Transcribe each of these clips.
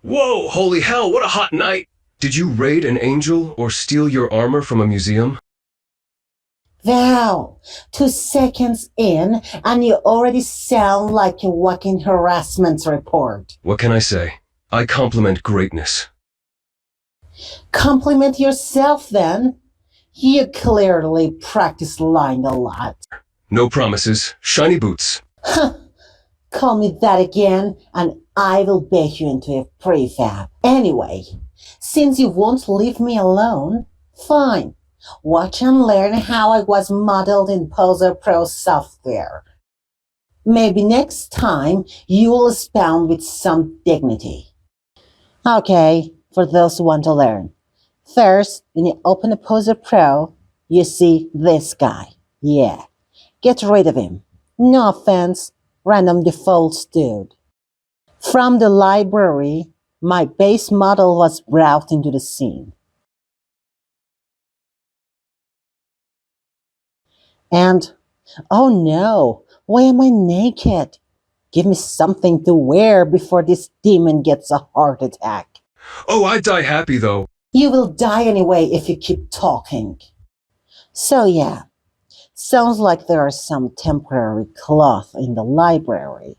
Whoa, holy hell, what a hot night! Did you raid an angel or steal your armor from a museum? Wow, 2 seconds in, and you already sound like a walking harassment report. What can I say? I compliment greatness. Compliment yourself then. You clearly practice lying a lot. No promises, shiny boots. Huh, call me that again, and I will bake you into a prefab. Anyway, since you won't leave me alone, fine. Watch and learn how I was modeled in Poser Pro software. Maybe next time you will expound with some dignity. Okay, for those who want to learn. First, when you open a Poser Pro, you see this guy. Yeah, get rid of him. No offense, random defaults dude. From the library, my base model was brought into the scene. And, oh no, why am I naked? Give me something to wear before this demon gets a heart attack. Oh, I'd die happy though. You will die anyway if you keep talking. So yeah, sounds like there are some temporary cloth in the library.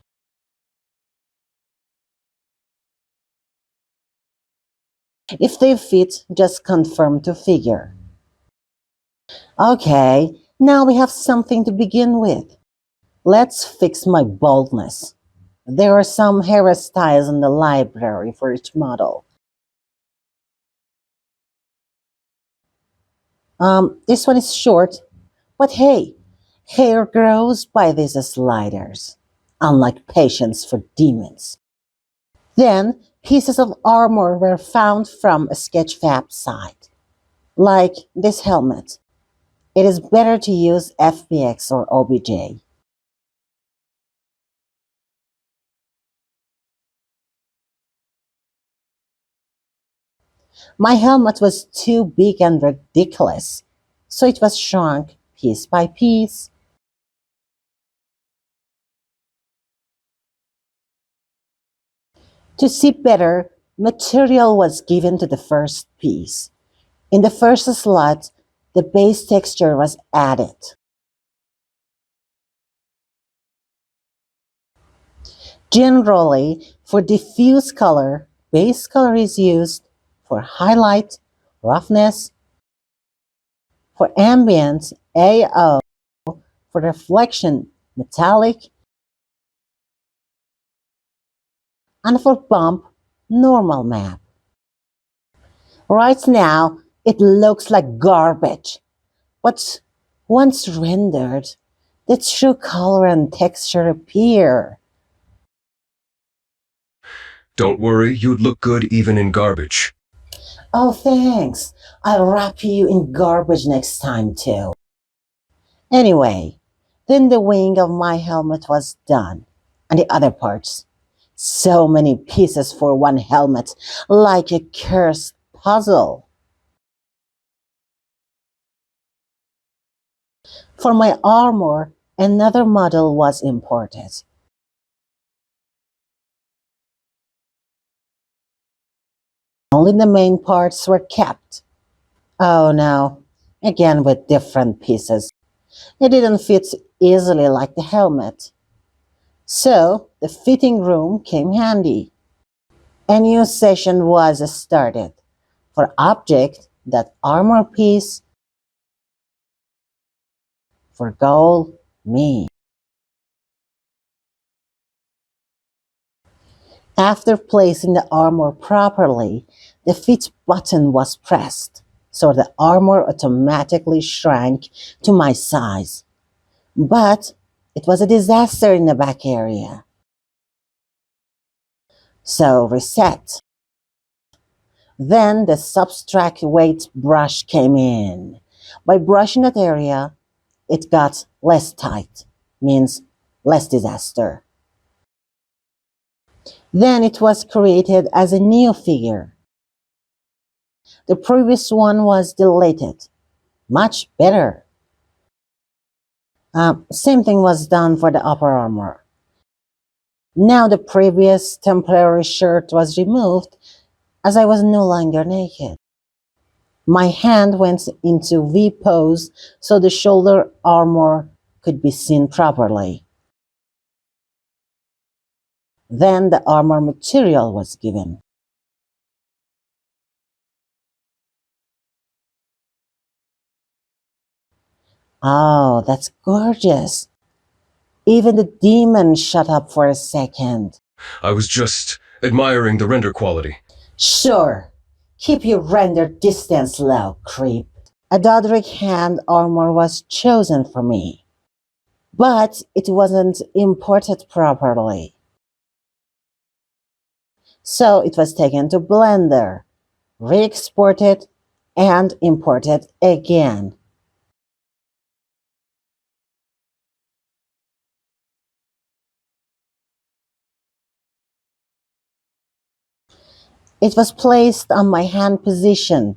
If they fit, just confirm to figure. Okay, now we have something to begin with. Let's fix my baldness. There are some hairstyles in the library for each model. This one is short, but hey, hair grows by these sliders, unlike patience for demons. Then, pieces of armor were found from a sketchfab site, like this helmet. It is better to use FBX or OBJ. My helmet was too big and ridiculous, so it was shrunk piece by piece. To see better, material was given to the first piece. In the first slot, the base texture was added. Generally, for diffuse color, base color is used for highlight, roughness, for ambient, AO, for reflection, metallic, and for bump, normal map. Right now, it looks like garbage, but once rendered, the true color and texture appear. Don't worry, you'd look good even in garbage. Oh, thanks. I'll wrap you in garbage next time, too. Anyway, then the wing of my helmet was done, and the other parts. So many pieces for one helmet, like a cursed puzzle. For my armor, another model was imported. Only the main parts were kept. Oh no, again with different pieces. It didn't fit easily like the helmet. So the fitting room came handy. A new session was started. For object, that armor piece. For goal, me. After placing the armor properly, the fit button was pressed, so the armor automatically shrank to my size. But it was a disaster in the back area. So reset. Then the subtract weight brush came in. By brushing that area, it got less tight, means less disaster. Then it was created as a new figure. The previous one was deleted. Much better. Same thing was done for the upper armor. Now the previous temporary shirt was removed as I was no longer naked. My hand went into V pose so the shoulder armor could be seen properly. Then the armor material was given. Oh, that's gorgeous. Even the demon shut up for a second. I was just admiring the render quality. Sure, keep your render distance low, creep. A Dodric hand armor was chosen for me, but it wasn't imported properly. So it was taken to Blender, re-exported, and imported again. It was placed on my hand position,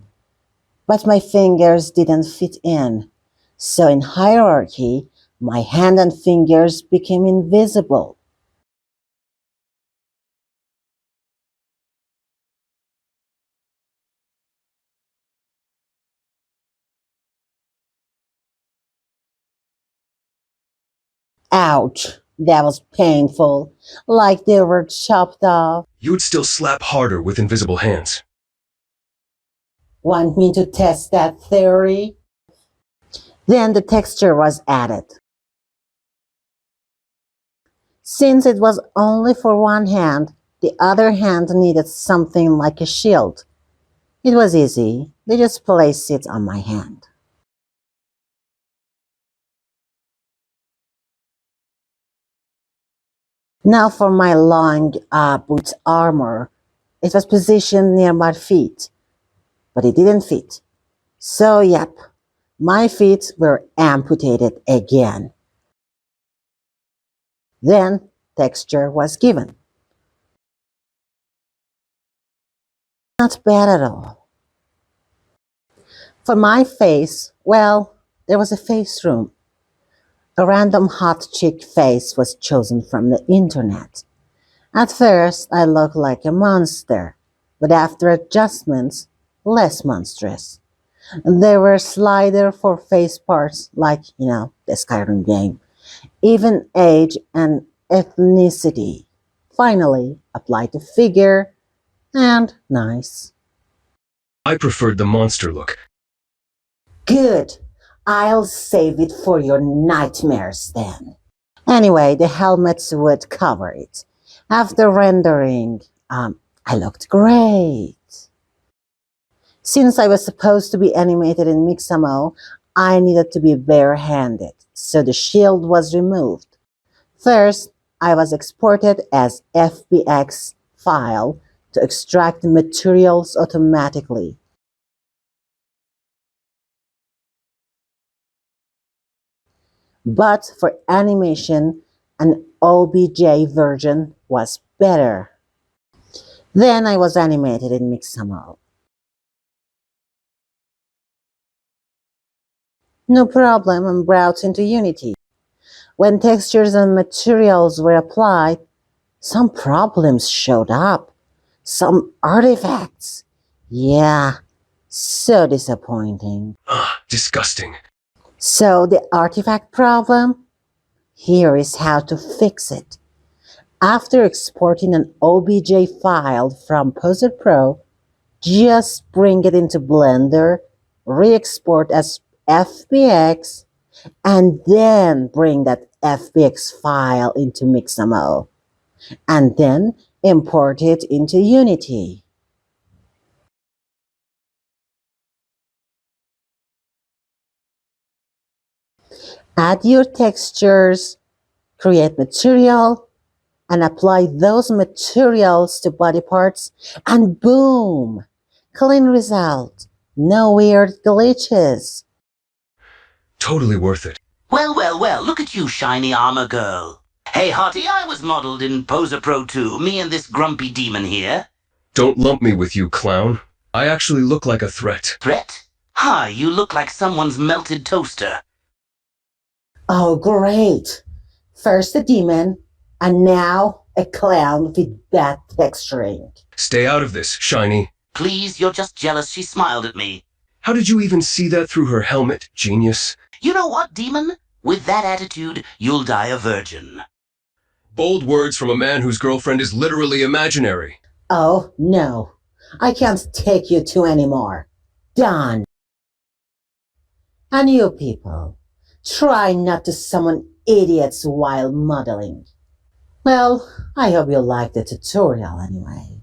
but my fingers didn't fit in. So in hierarchy, my hand and fingers became invisible. Ouch, that was painful, like they were chopped off. You'd still slap harder with invisible hands. Want me to test that theory? Then the texture was added. Since it was only for one hand, the other hand needed something like a shield. It was easy. They just placed it on my hand. Now for my long boot armor. It was positioned near my feet, but it didn't fit. So yep, my feet were amputated again. Then texture was given. Not bad at all. For my face, well, there was a face room. A random hot chick face was chosen from the internet. At first, I looked like a monster, but after adjustments, less monstrous. There were sliders for face parts like, the Skyrim game, even age and ethnicity. Finally, applied to figure, and nice. I preferred the monster look. Good. I'll save it for your nightmares then. Anyway, the helmets would cover it. After rendering, I looked great. Since I was supposed to be animated in Mixamo, I needed to be bare-handed, so the shield was removed. First, I was exported as FBX file to extract the materials automatically. But for animation, an OBJ version was better. Then I was animated in Mixamo. No problem, I'm brought into Unity. When textures and materials were applied, some problems showed up. Some artifacts. Yeah, so disappointing. Disgusting. So the artifact problem? Here is how to fix it. After exporting an OBJ file from Poser Pro, just bring it into Blender, re-export as FBX, and then bring that FBX file into Mixamo, and then import it into Unity. Add your textures, create material, and apply those materials to body parts, and boom! Clean result. No weird glitches. Totally worth it. Well, well, well, look at you, shiny armor girl. Hey, Hottie, I was modeled in Poser Pro 2, me and this grumpy demon here. Don't lump me with you, clown. I actually look like a threat. Threat? Hi, you look like someone's melted toaster. Oh, great. First the demon, and now A clown with bad texturing. Stay out of this, Shiny. Please, you're just jealous she smiled at me. How did you even see that through her helmet, genius? You know what, Demon? With that attitude, you'll die a virgin. Bold words from a man whose girlfriend is literally imaginary. Oh, no. I can't take you two anymore. Done. And you people, try not to summon idiots while modeling. Well, I hope you liked the tutorial anyway.